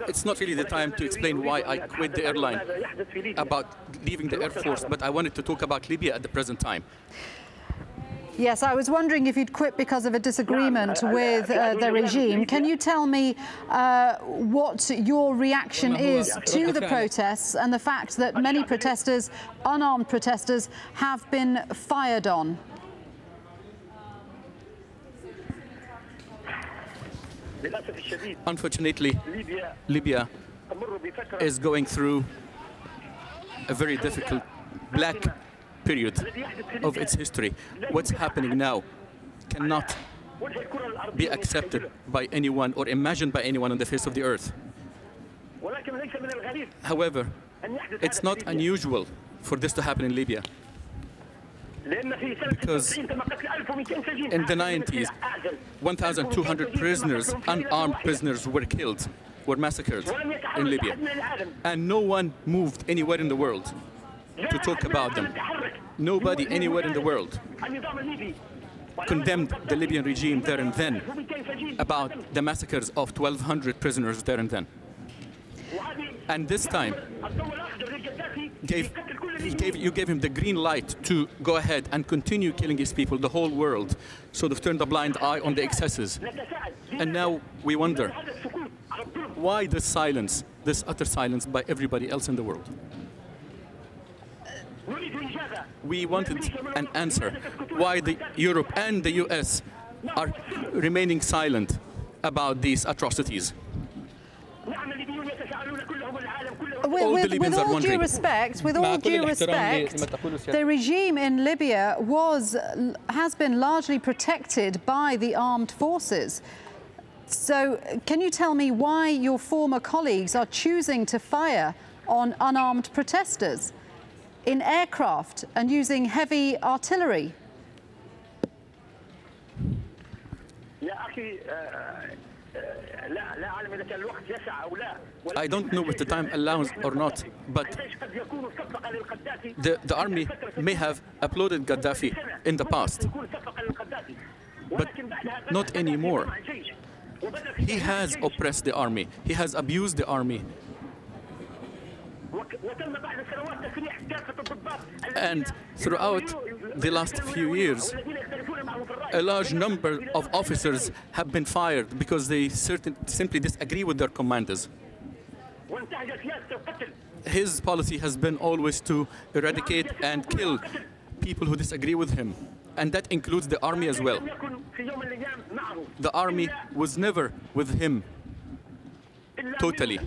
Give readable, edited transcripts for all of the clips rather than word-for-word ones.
It's not really the time to explain why I quit the airline, about leaving the Air Force, but I wanted to talk about Libya at the present time. Yes, I was wondering if you'd quit because of a disagreement with the regime. Can you tell me what your reaction is to the protests and the fact that many protesters, unarmed protesters, have been fired on? Unfortunately, Libya is going through a very difficult black period of its history. What's happening now cannot be accepted by anyone or imagined by anyone on the face of the earth. However, it's not unusual for this to happen in Libya, because in the 90s, 1,200 prisoners, unarmed prisoners, were killed, were massacred in Libya, and no one moved anywhere in the world to talk about them. Nobody anywhere in the world condemned the Libyan regime there and then about the massacres of 1,200 prisoners there and then. And this time, you gave him the green light to go ahead and continue killing his people. The whole world sort of turned a blind eye on the excesses. And now we wonder, why this silence, this utter silence by everybody else in the world? We wanted an answer why Europe and the US are remaining silent about these atrocities. With all due respect, the regime in Libya has been largely protected by the armed forces. So can you tell me why your former colleagues are choosing to fire on unarmed protesters in aircraft and using heavy artillery? I don't know if the time allows or not, but the army may have applauded Gaddafi in the past, but not anymore. He has oppressed the army. He has abused the army. And throughout the last few years, a large number of officers have been fired because they simply disagree with their commanders. His policy has been always to eradicate and kill people who disagree with him, and that includes the army as well. The army was never with him totally,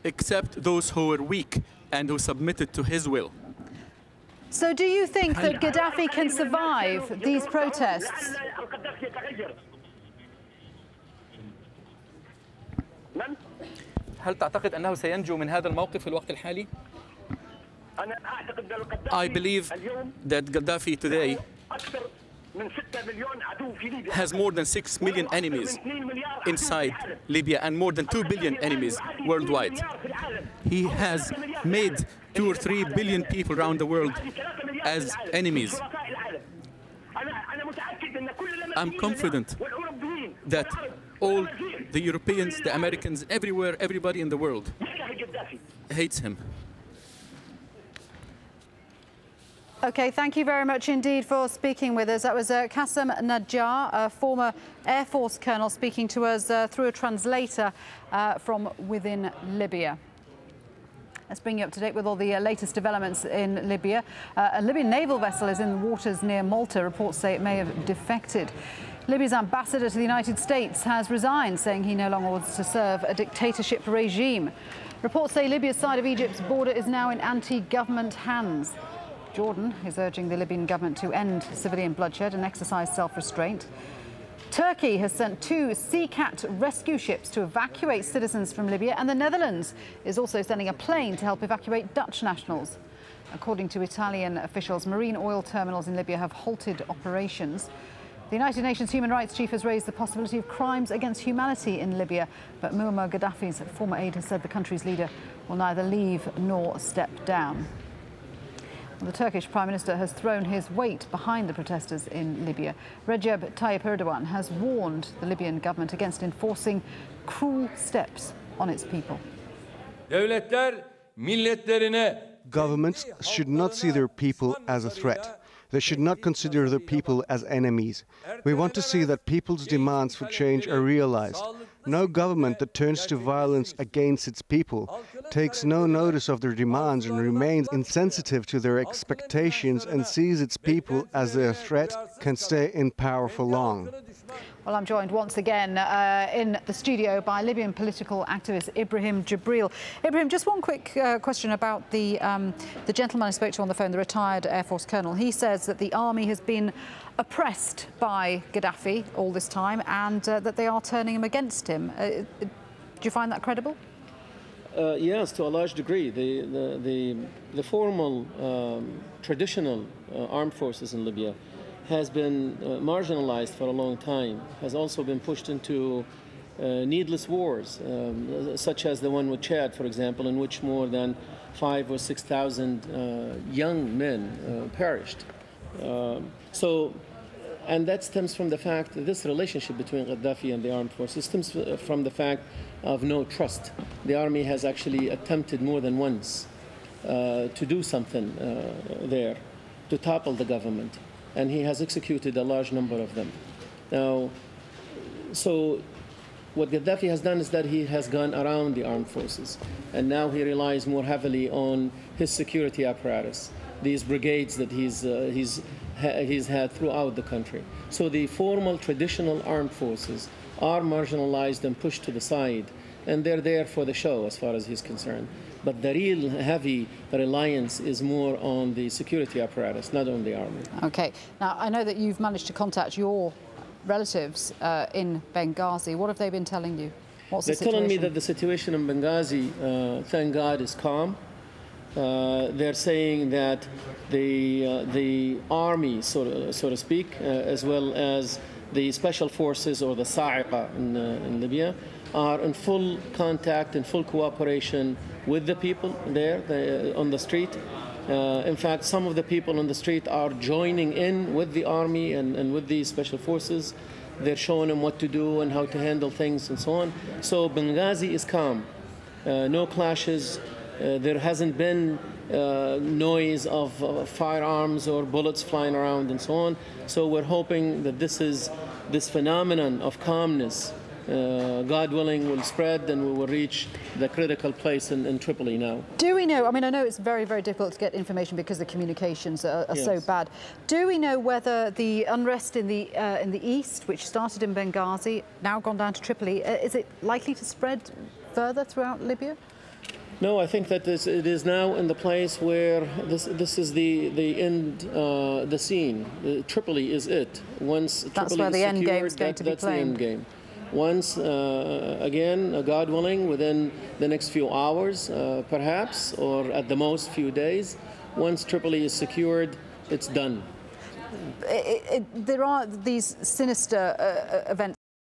except those who were weak and who submitted to his will. So do you think that Gaddafi can survive these protests? هل تعتقد أنه سينجو من هذا الموقف في الوقت الحالي؟ I believe that Gaddafi today has more than 6 million enemies inside Libya and more than 2 billion enemies worldwide. He has made 2 or 3 billion people around the world as enemies. I'm confident that all the Europeans, the Americans, everywhere, everybody in the world hates him. Okay, thank you very much indeed for speaking with us. That was Qassem Najjar, a former Air Force colonel, speaking to us through a translator from within Libya. Let's bring you up to date with all the latest developments in Libya. A Libyan naval vessel is in the waters near Malta. Reports say it may have defected. Libya's ambassador to the United States has resigned, saying he no longer wants to serve a dictatorship regime. Reports say Libya's side of Egypt's border is now in anti-government hands. Jordan is urging the Libyan government to end civilian bloodshed and exercise self-restraint. Turkey has sent 2 Sea Cat rescue ships to evacuate citizens from Libya, and the Netherlands is also sending a plane to help evacuate Dutch nationals. According to Italian officials, marine oil terminals in Libya have halted operations. The United Nations Human Rights Chief has raised the possibility of crimes against humanity in Libya, but Muammar Gaddafi's former aide has said the country's leader will neither leave nor step down. The Turkish Prime Minister has thrown his weight behind the protesters in Libya. Recep Tayyip Erdogan has warned the Libyan government against enforcing cruel steps on its people. Governments should not see their people as a threat. They should not consider their people as enemies. We want to see that people's demands for change are realized. No government that turns to violence against its people, takes no notice of their demands and remains insensitive to their expectations and sees its people as their threat can stay in power for long. Well, I'm joined once again in the studio by Libyan political activist Ibrahim Jibril. Ibrahim, just one quick question about the gentleman I spoke to on the phone, the retired Air Force colonel. He says that the army has been oppressed by Gaddafi all this time and that they are turning him against him. Do you find that credible? Yes, to a large degree. The formal, traditional armed forces in Libya has been marginalized for a long time, has also been pushed into needless wars, such as the one with Chad, for example, in which more than 5,000 or 6,000 young men perished. And that stems from the fact that this relationship between Gaddafi and the armed forces stems from the fact of no trust. The army has actually attempted more than once to do something there, to topple the government. And he has executed a large number of them. Now, so what Gaddafi has done is that he has gone around the armed forces, and now he relies more heavily on his security apparatus, these brigades that he's had throughout the country. So the formal, traditional armed forces are marginalized and pushed to the side, and they're there for the show as far as he's concerned. But the real heavy reliance is more on the security apparatus, not on the army. OK. Now, I know that you've managed to contact your relatives in Benghazi. What have they been telling you? What's the situation? They're telling me that the situation in Benghazi, thank God, is calm. They're saying that the army, so to speak, as well as the special forces or the Sa'iqa in Libya, are in full contact and full cooperation with the people there on the street. In fact, some of the people on the street are joining in with the army and with the special forces. They're showing them what to do and how to handle things and so on. So Benghazi is calm. No clashes. There hasn't been noise of firearms or bullets flying around and so on. So we're hoping that this phenomenon of calmness, God willing, will spread and we will reach the critical place in Tripoli now. Do we know, I mean, I know it's very, very difficult to get information because the communications are Yes. so bad. Do we know whether the unrest in the east, which started in Benghazi, now gone down to Tripoli, is it likely to spread further throughout Libya? No, I think that it is now in the place where this is the end, the scene. Tripoli is it. Once That's Tripoli where is the end secured, game is going to be that's playing. the end game. Once, again, God willing, within the next few hours, perhaps, or at the most few days, once Tripoli is secured, it's done. There are these sinister events